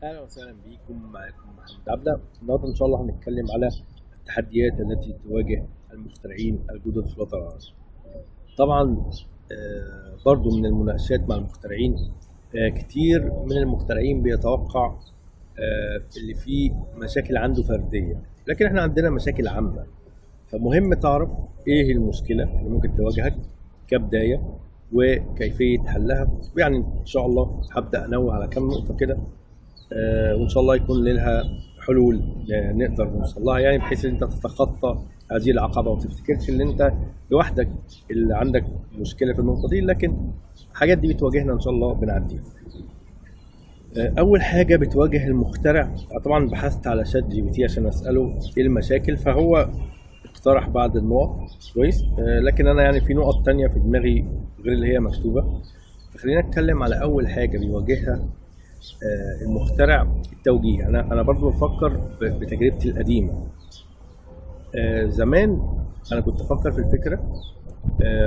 اهلا وسهلا بيكم. معاكم محمد عبده. النهارده ان شاء الله هنتكلم على التحديات التي تواجه المخترعين الجدد في الوطن العربي. طبعا برضو من المناقشات مع المخترعين، كتير من المخترعين بيتوقع اللي فيه مشاكل عنده فرديه، لكن احنا عندنا مشاكل عامه. فمهم تعرف ايه المشكله اللي ممكن تواجهك كبدايه وكيفيه حلها. ويعني ان شاء الله هبدا انوه على كم نقطه كده، وان شاء الله يكون لها حلول نقدر نوصل لها، يعني بحيث ان انت تتخطى هذه العقبه وما تفتكرش ان انت لوحدك اللي عندك مشكله في النقطه دي، لكن الحاجات دي بتواجهنا ان شاء الله بنعديها. اول حاجه بتواجه المخترع، طبعا بحثت على شات جي بي تي عشان اساله ايه المشاكل، فهو اقترح بعض النقط كويس. لكن انا يعني في نقط تانية في دماغي غير اللي هي مكتوبه. فخلينا نتكلم على اول حاجه بيواجهها المخترع: التوجيه. انا برضو بفكر بتجربتي القديمه. زمان انا كنت افكر في الفكره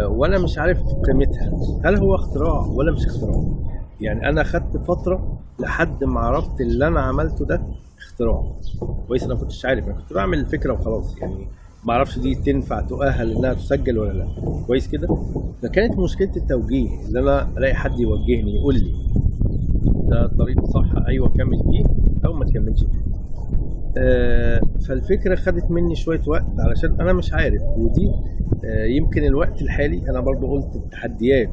وانا مش عارف قيمتها، هل هو اختراع ولا مش اختراع. يعني انا خدت فتره لحد ما عرفت اللي انا عملته ده اختراع كويس. انا ما كنتش عارف، انا كنت بعمل الفكره وخلاص، يعني ما اعرفش دي تنفع تؤهل انها تسجل ولا لا كويس كده. فكانت مشكله التوجيه، اللي انا الاقي حد يوجهني يقول لي ده الطريق صح، ايوه كمل فيه او ما تكملش فيه. فالفكره خدت مني شويه وقت علشان انا مش عارف. ودي يمكن الوقت الحالي، انا برضو قلت التحديات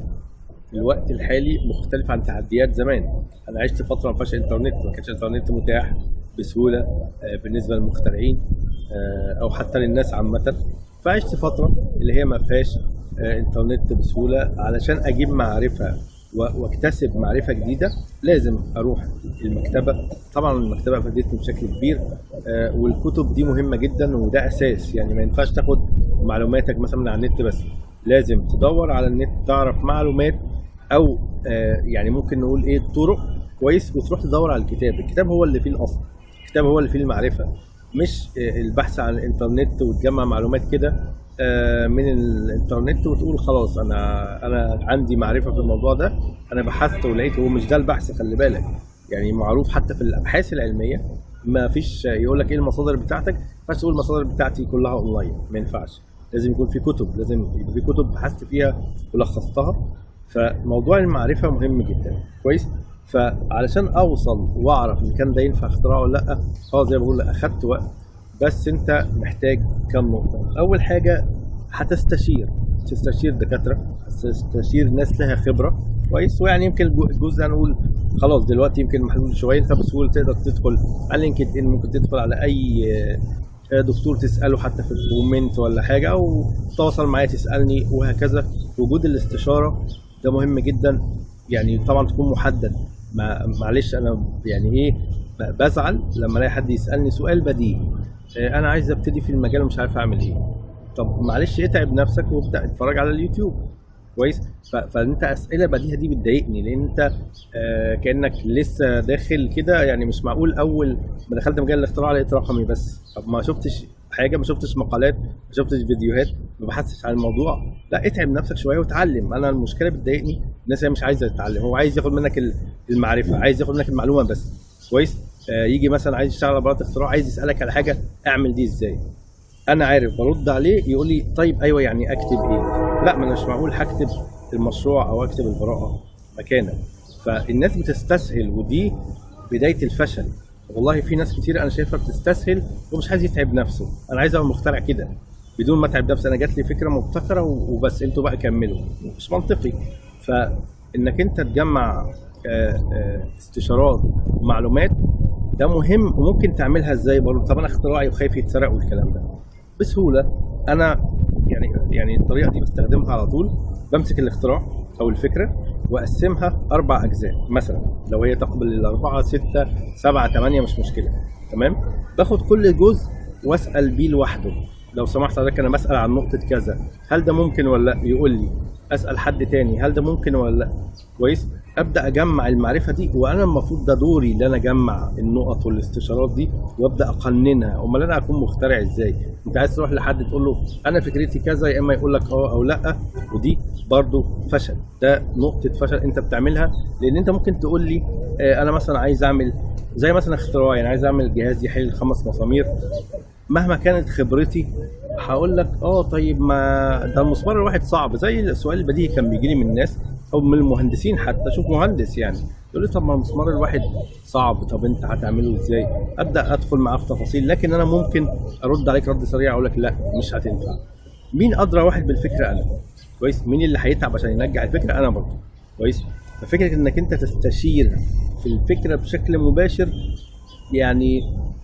الوقت الحالي مختلف عن تحديات زمان. انا عشت فتره ما فيهاش انترنت، ما كانش انترنت متاح بسهوله بالنسبه للمخترعين او حتى للناس عامه. فعشت فتره اللي هي ما فيهاش انترنت بسهوله. علشان اجيب معرفه واكتسب معرفه جديده لازم اروح المكتبه. طبعا المكتبه فادتني بشكل كبير، والكتب دي مهمه جدا وده اساس. يعني ما ينفعش تاخد معلوماتك مثلا من على النت بس، لازم تدور على النت تعرف معلومات، او يعني ممكن نقول ايه طرق كويس، وتروح تدور على الكتاب. الكتاب هو اللي فيه الاصل، الكتاب هو اللي فيه المعرفه، مش البحث عن الانترنت وتجمع معلومات كده من الانترنت وتقول خلاص انا عندي معرفه في الموضوع ده، انا بحثت ولقيت. هو مش ده البحث، خلي بالك. يعني معروف حتى في الابحاث العلميه ما فيش يقول لك ايه المصادر بتاعتك، ما ينفعش تقول المصادر بتاعتي كلها اونلاين، ما ينفعش. لازم يكون في كتب، لازم يبقى في كتب بحثت فيها ولخصتها. فموضوع المعرفه مهم جدا كويس. فعلشان اوصل واعرف ان كان ده ينفع اختراع ولا لا، زي ما بقول اخدت وقت. بس انت محتاج كم نقطه. اول حاجه تستشير دكاتره، تستشير ناس لها خبره كويس. ويعني يمكن الجزء هنقول خلاص دلوقتي يمكن محلول شويه، انت بسهوله تقدر تدخل على لينكد ان، ممكن تدخل على اي دكتور تساله حتى في الكومنت ولا حاجه، او تتواصل معايا تسالني وهكذا. وجود الاستشاره ده مهم جدا، يعني طبعا تكون محدد. معلش انا يعني ايه بزعل لما الاقي حد يسالني سؤال بديهي، انا عايز ابتدي في المجال ومش عارف اعمل ايه. طب معلش اتعب نفسك وابدا اتفرج على اليوتيوب كويس. فانت اسئله بديهه دي بتضايقني، لان انت كانك لسه داخل كده. يعني مش معقول اول ما دخلت مجال الاختراع لقيت رقمي بس، طب ما شفتش حاجه، ما شفتش مقالات، ما شفتش فيديوهات، ما بحثتش عن الموضوع. لا، اتعب نفسك شويه وتعلم. انا المشكله بتضايقني الناس اللي مش عايزه تتعلم، هو عايز ياخد منك المعرفه، عايز ياخد منك المعلومه بس كويس. يجي مثلا عايز يشتغل على براءه اختراع، عايز يسالك على حاجه اعمل دي ازاي، انا عارف برد عليه يقول لي طيب ايوه يعني اكتب ايه. لا، ما انا مش معقول هكتب المشروع او اكتب البراءه مكانك. فالناس بتستسهل، ودي بدايه الفشل. والله في ناس كتير انا شايفها بتستسهل ومش عايز يتعب نفسه. انا عايز ابقى مخترع كده بدون ما اتعب نفسي. انا جات لي فكره مبتكره وبس، انتوا بقى كملوا. مش منطقي. فانك انت تجمع استشارات ومعلومات ده مهم. وممكن تعملها ازاي برضه؟ طب انا اختراعي وخايف يتسرق والكلام ده بسهوله. انا يعني الطريقه دي بستخدمها على طول. بمسك الاختراع او الفكره واقسمها 4 اجزاء مثلا، لو هي تقبل الاربعه 6 7 8 مش مشكله، تمام. باخد كل جزء واسال بيه لوحده. لو سمحت حضرتك انا بسال عن نقطه كذا، هل ده ممكن ولا لا؟ يقول لي. اسال حد تاني هل ده ممكن ولا لا كويس. ابدا اجمع المعرفه دي، وانا المفروض ده دوري ان انا اجمع النقط والاستشارات دي وابدا اقننها. امال انا اكون مخترع ازاي؟ انت عايز تروح لحد تقول له انا فكرتي كذا، يا اما يقول لك او لا، ودي برضو فشل. ده نقطه فشل انت بتعملها. لان انت ممكن تقول لي انا مثلا عايز اعمل زي مثلا اختراع، يعني عايز اعمل جهاز يحل 5 مسامير، مهما كانت خبرتي هقول لك طيب ما ده المسمار الواحد صعب. زي السؤال البديهي كان بيجي لي من الناس او من المهندسين، حتى شوف مهندس يعني يقول لي طب ما المسمار الواحد صعب، طب انت هتعمله ازاي؟ ابدا ادخل معاه في تفاصيل، لكن انا ممكن ارد عليك رد سريع اقول لك لا مش هتنفع. مين ادرى واحد بالفكره؟ انا. كويس. مين اللي هيتعب عشان ينجح الفكره؟ انا برضه. كويس. ففكره انك انت تستشير في الفكره بشكل مباشر، يعني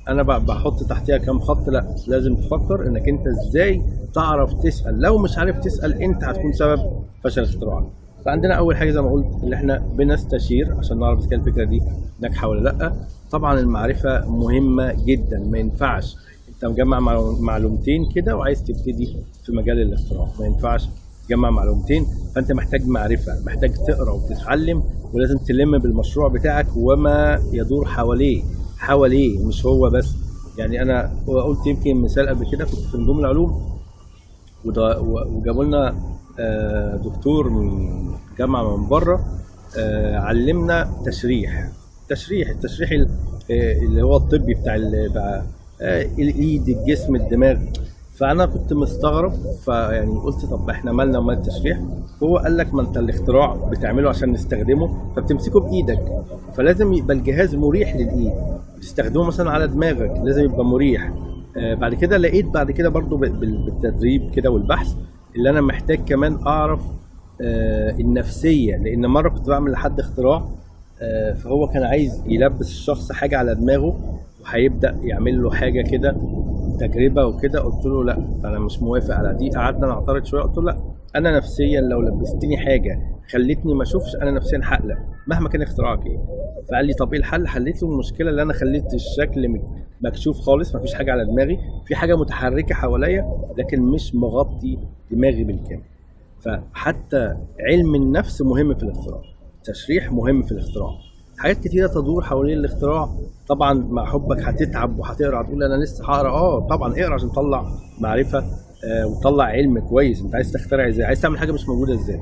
انا بحط تحتها كام خط. لا، لازم تفكر انك انت ازاي تعرف تسال. لو مش عارف تسال انت هتكون سبب فشل اختراعك. فعندنا اول حاجه زي ما قلت اللي احنا بنستشير عشان نعرف اذا كان الفكره دي ناجحه ولا لا. طبعا المعرفه مهمه جدا، ما ينفعش انت مجمع معلومتين كده وعايز تبتدي في مجال الاختراع، ما ينفعش تجمع معلومتين. فانت محتاج معرفه، محتاج تقرا وتتعلم، ولازم تلم بالمشروع بتاعك وما يدور حواليه مش هو بس. يعني انا قلت يمكن مثال قبل كده، كنت في نجوم العلوم وجابوا لنا دكتور من جامعه من بره، علمنا التشريح اللي هو الطبي بتاع الايد، الجسم، الدماغ. فانا كنت مستغرب، فيعني قلت طب احنا مالنا ومال التشريح؟ هو قال لك ما انت الاختراع بتعمله عشان نستخدمه، فبتمسكه بايدك، فلازم يبقى الجهاز مريح للايد. تستخدمه مثلا على دماغك لازم يبقى مريح. بعد كده لقيت بعد كده برضو بالتدريب كده والبحث اللي انا محتاج كمان اعرف النفسيه. لان مره كنت بعمل لحد اختراع، فهو كان عايز يلبس الشخص حاجه على دماغه وهيبدا يعمل له حاجه كده تجربه وكده. قلت له لا انا مش موافق على دي. قعدنا نعترض شويه، قلت له لا، انا نفسيا لو لبستني حاجه خلتني ما اشوفش، انا نفسيا هقلق مهما كان اختراعك ايه. فقال لي طب ايه الحل؟ حليت له المشكله اللي انا خليت الشكل مكشوف خالص، مفيش حاجه على دماغي، في حاجه متحركه حواليا لكن مش مغطي دماغي بالكامل. فحتى علم النفس مهم في الاختراع، تشريح مهم في الاختراع، حاجات كتيره تدور حوالين الاختراع. طبعا مع حبك هتتعب وهتقرا، هتقول انا لسه هقرا. طبعا اقرا عشان تطلع معرفه وتطلع علم كويس. انت عايز تخترع ازاي؟ عايز تعمل حاجه مش موجوده ازاي؟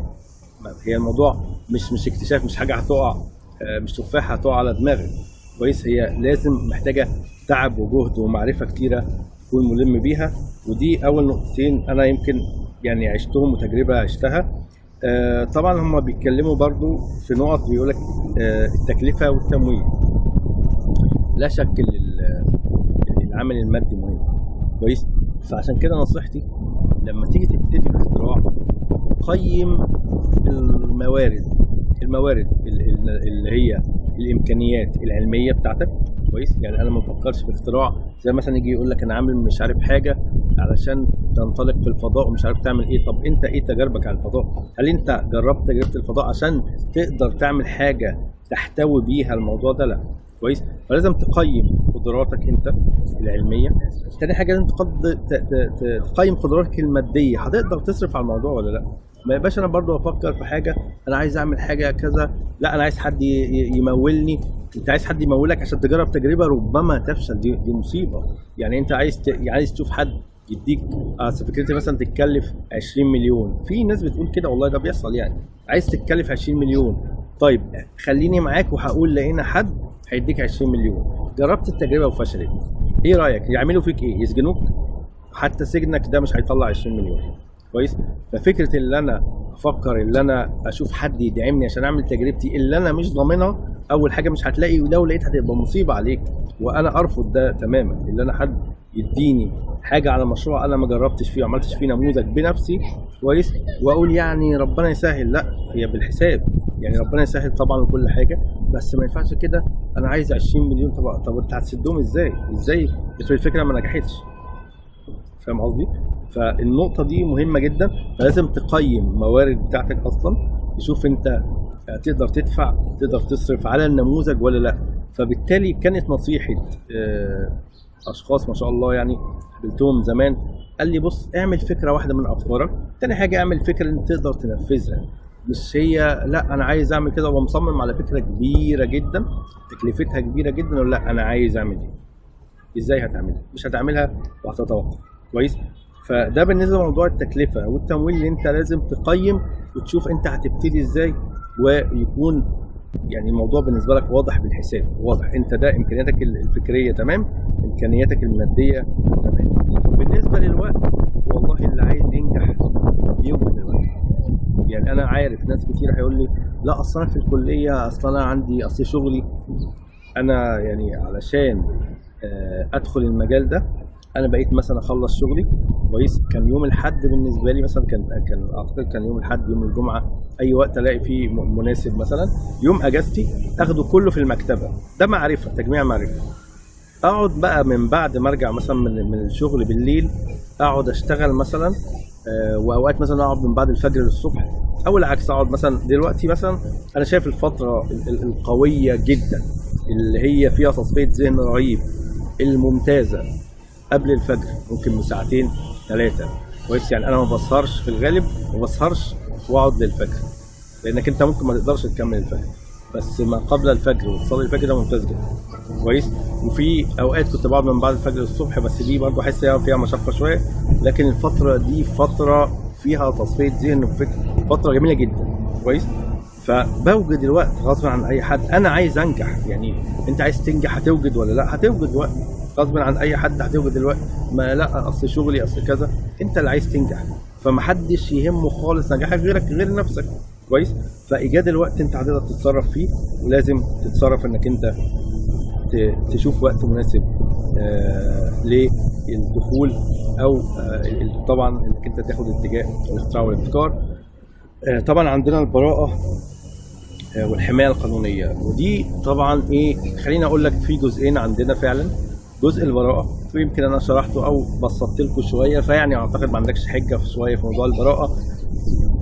هي الموضوع مش اكتشاف، مش حاجه هتقع، مش تفاحه هتقع على دماغك. كويس. هي لازم محتاجه تعب وجهد ومعرفه كتيره تكون ملم بيها. ودي اول نقطتين انا يمكن يعني عشتهم وتجربه عشتها. طبعا هم بيتكلموا برضو في نقط، بيقولك التكلفه والتمويل. لا شك العمل المادي مهم. كويس. فعشان كده نصيحتي لما تيجي تبتدي الاختراع قيم الموارد اللي هي الامكانيات العلميه بتاعتك. كويس. يعني انا ما بفكرش في اختراع زي مثلا يجي يقول لك انا عامل مش عارف حاجه علشان تنطلق في الفضاء ومش عارف تعمل ايه. طب انت ايه تجاربك على الفضاء؟ هل انت جربت تجربه الفضاء عشان تقدر تعمل حاجه تحتوي بيها الموضوع ده؟ لا. كويس. فلازم تقيم قدراتك انت العلميه. تاني حاجه لازم تقيم قدراتك الماديه، هتقدر تصرف على الموضوع ولا لا. ما يبقاش انا برضو افكر في حاجه انا عايز اعمل حاجه كذا، لا انا عايز حد يمولني. انت عايز حد يمولك عشان تجرب تجربه ربما تفشل، دي مصيبه. يعني انت عايز تشوف حد يديك فكرتي مثلا تتكلف 20 مليون. في ناس بتقول كده والله ده بيحصل. يعني عايز تتكلف 20 مليون، طيب خليني معاك وهقول لقينا حد هيديك 20 مليون، جربت التجربه وفشلت، ايه رايك؟ يعملوا فيك ايه؟ يسجنوك؟ حتى سجنك ده مش هيطلع 20 مليون. كويس. ففكره اللي انا افكر اللي انا اشوف حد يدعمني عشان اعمل تجربتي اللي انا مش ضامنها، اول حاجه مش هتلاقي، ولو لقيت هتبقى مصيبه عليك. وانا ارفض ده تماما، اللي انا حد يديني حاجه على مشروع انا ما جربتش فيه وعملتش فيه نموذج بنفسي. كويس. واقول يعني ربنا يسهل، لا هي بالحساب. يعني ربنا يسهل طبعا وكل حاجه، بس ما ينفعش كده انا عايز 20 مليون. طب انت هتسدهم ازاي افرض الفكره ما نجحتش؟ فاهم قصدي؟ فالنقطه دي مهمه جدا. فلازم تقيم الموارد بتاعتك اصلا، تشوف انت تقدر تدفع، تقدر تصرف على النموذج ولا لا. فبالتالي كانت نصيحه اشخاص ما شاء الله يعني قابلتهم زمان، قال لي بص اعمل فكره واحده من افكارك، تاني حاجه اعمل فكره انت تقدر تنفذها. مش هي لا انا عايز اعمل كده ومصمم على فكره كبيره جدا تكلفتها كبيره جدا، ولا لا انا عايز اعمل دي. ازاي هتعملها؟ مش هتعملها وهتتوقف. كويس. فده بالنسبه لموضوع التكلفه والتمويل، اللي انت لازم تقيم وتشوف انت هتبتدي ازاي، ويكون يعني الموضوع بالنسبه لك واضح بالحساب، واضح انت ده امكانياتك الفكريه تمام، امكانياتك الماديه تمام. بالنسبه للوقت، والله اللي عايز ينجح يوجد الوقت. يعني انا عارف ناس كتير هيقول لي لا اصل انا في الكليه، اصل انا عندي اصل شغلي. انا يعني علشان ادخل المجال ده، انا بقيت مثلا اخلص شغلي كويس، كان يوم الاحد بالنسبه لي مثلا، كان اعتقد كان يوم الاحد، يوم الجمعه، اي وقت الاقي فيه مناسب، مثلا يوم اجازتي اخده كله في المكتبه. ده معرفه، تجميع معرفه. اقعد بقى من بعد ما ارجع مثلا من الشغل بالليل، اقعد اشتغل مثلا، واوقات مثلا اقعد من بعد الفجر للصبح، او العكس اقعد مثلا. دلوقتي مثلا انا شايف الفتره القويه جدا اللي هي فيها تصفيه ذهن رهيب، الممتازه، قبل الفجر، ممكن من ساعتين 3 كويس. يعني انا ما بسهرش في الغالب، ما بسهرش واقعد للفجر، لانك انت ممكن ما تقدرش تكمل الفجر، بس ما قبل الفجر وتصلي الفجر ده ممتاز جدا كويس. وفي اوقات كنت بقعد من بعد الفجر للصبح، بس دي برضه احس فيها مشقه شويه، لكن الفتره دي فتره فيها تصفيه ذهن وفكر، فتره جميله جدا كويس. فبوجد الوقت غصب عن اي حد. انا عايز انجح، يعني انت عايز تنجح هتوجد ولا لا؟ هتوجد وقت غصب عن اي حد، هتوجد الوقت. ما لا اصل شغلي اصل كذا، انت اللي عايز تنجح، فمحدش يهمه خالص نجاحك غير نفسك كويس. فايجاد الوقت انت هتقدر تتصرف فيه، ولازم تتصرف انك انت تشوف وقت مناسب للدخول، او طبعا انك انت تاخد اتجاه الاختراع والابتكار. طبعا عندنا البراءة والحماية القانونية، ودي طبعا خليني اقول لك في جزئين عندنا فعلا. جزء البراءة ويمكن انا شرحته او بسطت لكم شوية، فيعني اعتقد ما عندكش حجة في شوية في موضوع البراءة.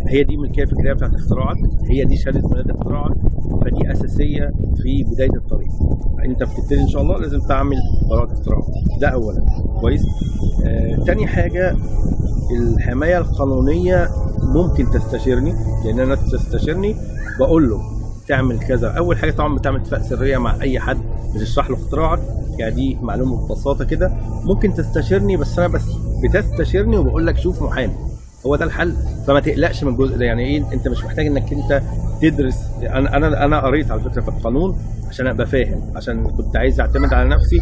هي دي الملكية الفكرية بتاعت اختراعك، هي دي شهادة ميلاد اختراعك، فدي اساسية في بداية الطريق. انت بتبتدي ان شاء الله لازم تعمل براءة اختراع، ده اولا كويس. تاني حاجة الحماية القانونية، ممكن تستشيرني، لان انا تستشيرني بقول له تعمل كذا. اول حاجه طبعا بتعمل اتفاق سريه مع اي حد بتشرح له اختراعك، يعني دي معلومه ببساطه كده. ممكن تستشيرني، بس انا بتستشيرني وبقول لك شوف محامي، هو ده الحل. فما تقلقش من الجزء ده، يعني انت مش محتاج انك انت تدرس. انا قريت على فكره في القانون عشان ابقى فاهم، عشان كنت عايز اعتمد على نفسي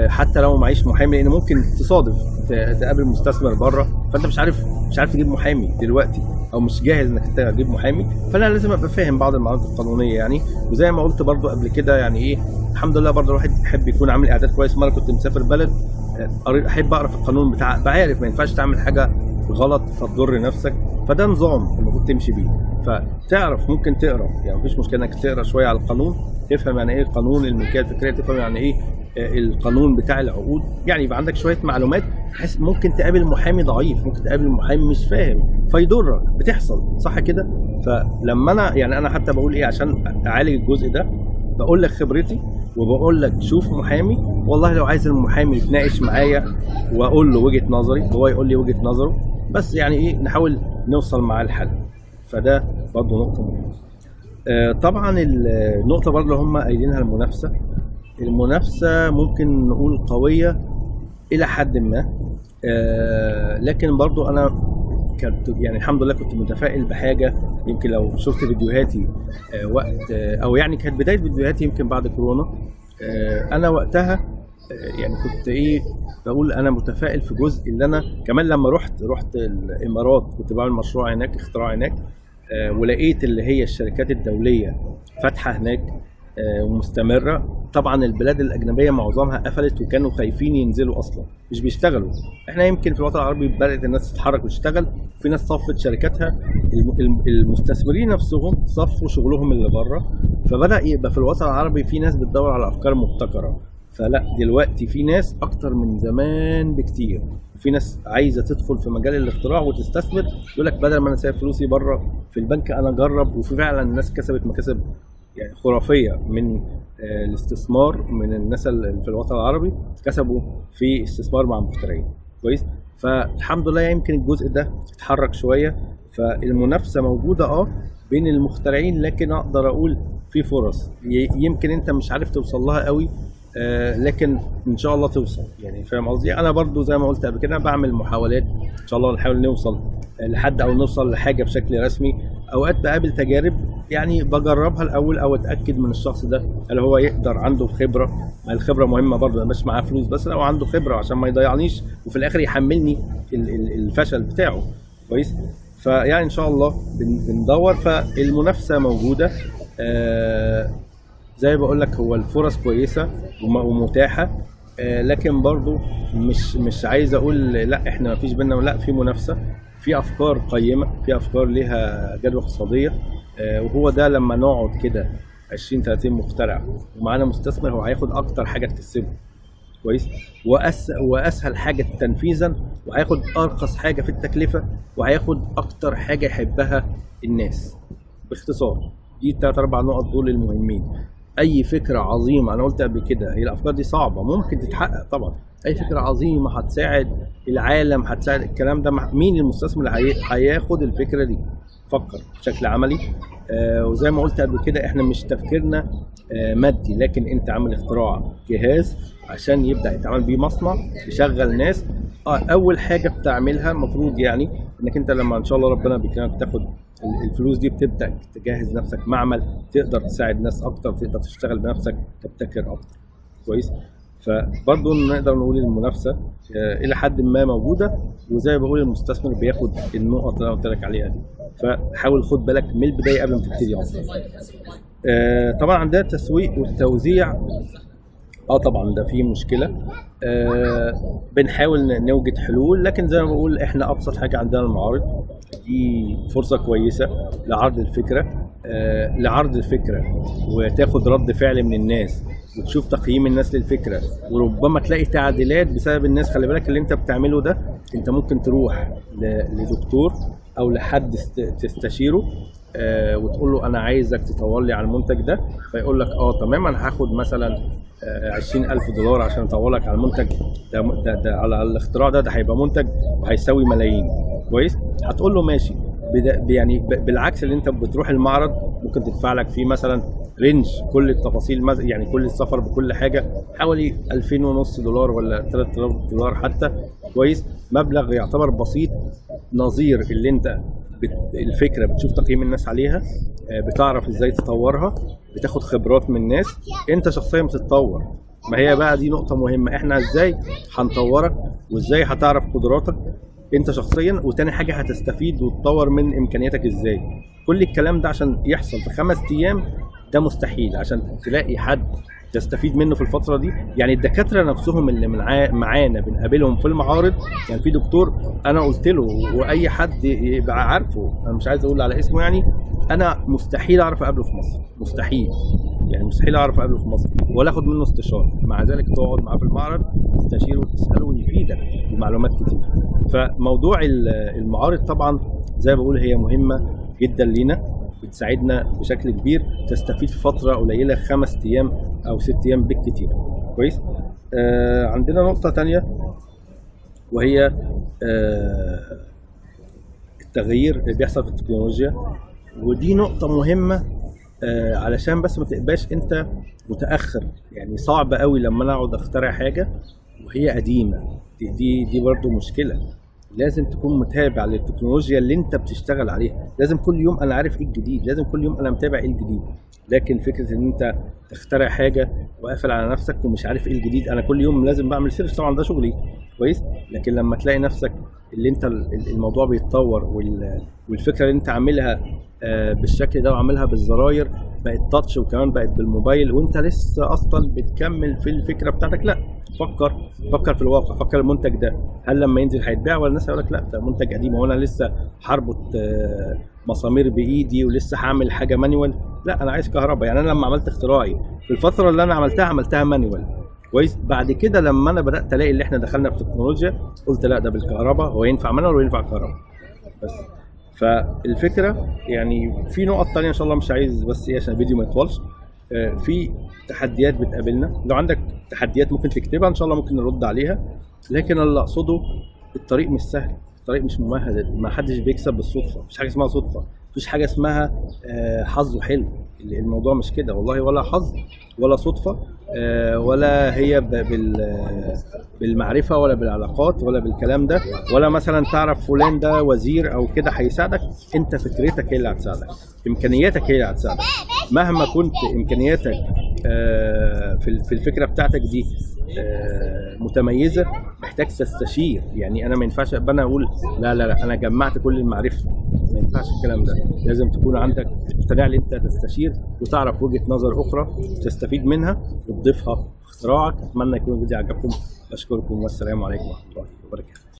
حتى لو معيش محامي، لان ممكن تصادف تقابل مستثمر بره، فانت مش عارف تجيب محامي دلوقتي، او مش جاهز انك انت تجيب محامي. فانا لازم ابقى فاهم بعض المعلومات القانونيه يعني. وزي ما قلت برضو قبل كده، يعني الحمد لله برضو الواحد يحب يكون عامل اعداد كويس. مره كنت مسافر بلد، احب اقرا في القانون بتاع، بعرف ما ينفعش تعمل حاجه غلط فتضر نفسك، فده نظام المفروض تمشي بيه. فتعرف ممكن تقرا، يعني مفيش مشكله انك تقرا شويه على القانون، تفهم يعني ايه قانون الملكيه الفكريه، تفهم يعني ايه القانون بتاع العقود، يعني يبقى عندك شويه معلومات. بحيث ممكن تقابل محامي ضعيف، ممكن تقابل محامي مش فاهم فيضرك، بتحصل صح كده. فلما انا حتى بقول عشان اعالج الجزء ده، بقول لك خبرتي وبقول لك شوف محامي. والله لو عايز المحامي يتناقش معايا واقول له وجهه نظري وهو يقول لي وجهه نظره، بس يعني نحاول نوصل معاه الحل. فده برضه نقطه مهمه. طبعا النقطه برضه اللي هم قايلينها المنافسه ممكن نقول قويه الى حد ما، لكن برضو انا كنت يعني الحمد لله كنت متفائل بحاجه. يمكن لو شفت فيديوهاتي وقت او يعني كانت بدايه فيديوهاتي يمكن بعد كورونا، انا وقتها يعني كنت بقول انا متفائل في جزء اللي انا كمان لما رحت الامارات، كنت بعمل مشروع هناك، اختراع هناك، ولقيت اللي هي الشركات الدوليه فاتحه هناك ومستمره. طبعا البلاد الاجنبيه معظمها قفلت وكانوا خايفين ينزلوا اصلا، مش بيشتغلوا. احنا يمكن في الوطن العربي بدات الناس تتحرك وتشتغل، في ناس صفت شركاتها، المستثمرين نفسهم صفوا شغلهم اللي بره، فبدا يبقى في الوطن العربي في ناس بتدور على افكار مبتكره. فلا دلوقتي في ناس اكتر من زمان بكتير، في ناس عايزه تدخل في مجال الاختراع وتستثمر، يقول لك بدل ما انا سايب فلوسي بره في البنك انا اجرب. وفي فعلا ناس كسبت مكاسب يعني خرافيه من الاستثمار، من الناس اللي في الوطن العربي كسبوا في استثمار مع المخترعين كويس. فالحمد لله يمكن الجزء ده اتحرك شويه، فالمنافسه موجوده بين المخترعين، لكن اقدر اقول في فرص يمكن انت مش عارف توصل لها قوي، لكن ان شاء الله توصل. يعني فاهم قصدي؟ انا برضو زي ما قلت قبل كده بعمل محاولات، ان شاء الله نحاول نوصل لحد او نوصل لحاجه بشكل رسمي، اوقات بقابل تجارب يعني بجربها الاول او اتاكد من الشخص ده هل هو يقدر، عنده خبره. ما الخبره مهمه برضه، مش معاه فلوس بس، لو عنده خبره عشان ما يضيعنيش وفي الاخر يحملني الفشل بتاعه. كويس. فيعني ان شاء الله بندور، فالمنافسه موجوده. زي ما بقول لك هو الفرص كويسه ومتاحه، لكن برضو مش عايز اقول لا احنا ما فيش بينا، لا في منافسه، في افكار قيمه، في افكار ليها جدوى اقتصاديه. وهو ده لما نقعد كده 20 30 مخترع ومعانا مستثمر، هو هياخد اكتر حاجه تكسبه. كويس. واسهل حاجه تنفيذا، وهياخد ارخص حاجه في التكلفه، وهياخد اكتر حاجه يحبها الناس. باختصار دي 3 4 نقط دول المهمين. اي فكره عظيمه، انا قلت قبل كده هي الافكار دي صعبه ممكن تتحقق طبعا، اي فكره عظيمه هتساعد العالم، هتساعد الكلام ده، مين المستثمر اللي هياخد الفكره دي؟ فكر بشكل عملي. وزي ما قلت قبل كده احنا مش تفكيرنا مادي، لكن انت عامل اختراع جهاز عشان يبدا يتعمل بيه مصنع يشغل ناس. اول حاجه بتعملها المفروض يعني انك انت لما ان شاء الله ربنا بيكرمك تاخد الفلوس دي، بتبدا تجهز نفسك معمل تقدر تساعد ناس اكتر، تقدر تشتغل بنفسك، تبتكر اكتر. كويس. فبرضه نقدر نقول المنافسه الى حد ما موجوده، وزي ما بقول المستثمر بياخد النقط اللي انا قلت لك عليها دي. فحاول خد بالك من البدايه قبل ما تبتدي اصلا. طبعا عندنا التسويق والتوزيع، طبعا ده فيه مشكله. بنحاول نوجد حلول، لكن زي ما بقول احنا ابسط حاجه عندنا المعارض دي فرصه كويسه لعرض الفكره. لعرض الفكره وتاخد رد فعل من الناس، وتشوف تقييم الناس للفكره، وربما تلاقي تعديلات بسبب الناس. خلي بالك اللي انت بتعمله ده، انت ممكن تروح لدكتور او لحد تستشيره وتقول له انا عايزك تطور لي على المنتج ده، فيقول لك تمام انا هاخد مثلا $20,000 عشان اطور لك على المنتج ده على الاختراع ده هيبقى منتج وهيساوي ملايين. كويس. هتقول له ماشي. يعني بالعكس اللي انت بتروح المعرض ممكن تدفع لك فيه مثلا رينج كل التفاصيل، يعني كل السفر بكل حاجه حوالي $2,500 ولا $3,000 حتى. كويس. مبلغ يعتبر بسيط نظير اللي انت الفكره بتشوف تقييم الناس عليها، بتعرف ازاي تطورها، بتاخد خبرات من الناس، انت شخصيا بتتطور. ما هي بقى دي نقطه مهمه، احنا ازاي هنطورك وازاي هتعرف قدراتك انت شخصيا، وتاني حاجه هتستفيد وتطور من امكانياتك ازاي. كل الكلام ده عشان يحصل في 5 ايام ده مستحيل. عشان تلاقي حد تستفيد منه في الفتره دي، يعني الدكاتره نفسهم اللي معانا بنقابلهم في المعارض، يعني في دكتور انا قلت له واي حد يبقى عارفه، انا مش عايز اقول على اسمه، يعني انا مستحيل اعرف اقابله في مصر، مستحيل، يعني مستحيل اعرف اقابله في مصر ولا اخد منه استشاره. مع ذلك تقعد معاه في المعرض تستشيره وتساله ويفيدك بمعلومات كتير. فموضوع المعارض طبعا زي ما بقول هي مهمه جدا لينا، بتساعدنا بشكل كبير، تستفيد في فتره قليله 5 ايام او 6 ايام بالكتير. كويس. عندنا نقطه تانية وهي التغيير اللي بيحصل في التكنولوجيا، ودي نقطه مهمه علشان بس ما تبقاش انت متاخر. يعني صعب قوي لما انا اقعد اخترع حاجه وهي قديمه، دي برضو مشكله. لازم تكون متابع للتكنولوجيا اللي انت بتشتغل عليها، لازم كل يوم انا عارف ايه الجديد، لازم كل يوم انا متابع ايه الجديد. لكن فكره ان انت تخترع حاجه وقافل على نفسك ومش عارف ايه الجديد، انا كل يوم لازم بعمل سيرش، طبعا ده شغلي. كويس. لكن لما تلاقي نفسك اللي انت الموضوع بيتطور والفكره اللي انت عاملها بالشكل ده وعاملها بالزراير بقت تاتش وكمان بقت بالموبايل، وانت لسه اصلا بتكمل في الفكره بتاعتك، لا فكر في الواقع، فكر المنتج ده هل لما ينزل هيتباع ولا الناس هيقول لك لا ده منتج قديم وانا لسه هربط مسامير بايدي ولسه هعمل حاجه مانيوال. لا انا عايز كهرباء. يعني انا لما عملت اختراعي في الفتره اللي انا عملتها مانيوال. كويس. بعد كده لما انا بدات الاقي اللي احنا دخلنا في التكنولوجيا قلت لا ده بالكهرباء، هو ينفع مانيوال وينفع كهرباء بس. فالفكره يعني في نقط تانية ان شاء الله مش عايز بس عشان الفيديو ما يطولش. في تحديات بتقابلنا، لو عندك تحديات ممكن تكتبها ان شاء الله ممكن نرد عليها. لكن اللي اقصده الطريق مش سهل، الطريق مش ممهد، ما حدش بيكسب بالصدفه، مفيش حاجه اسمها صدفه. مفيش حاجه اسمها حظه حلو. الموضوع مش كده والله، ولا حظ ولا صدفه، ولا هي بالمعرفه ولا بالعلاقات ولا بالكلام ده، ولا مثلا تعرف فلان ده وزير او كده هيساعدك. انت فكرتك هي اللي هتساعدك، امكانياتك هي اللي هتساعدك. مهما كنت امكانياتك في الفكره بتاعتك دي متميزه، محتاج تستشير. يعني انا ما ينفعش ابقى انا اقول لا لا لا انا جمعت كل المعرفه، ما ينفعش الكلام ده. لازم تكون عندك اقتناع ان انت تستشير وتعرف وجهه نظر اخرى تستفيد منها وتضيفها في اختراعك. اتمنى يكون الفيديو عجبكم، اشكركم والسلام عليكم ورحمه الله وبركاته.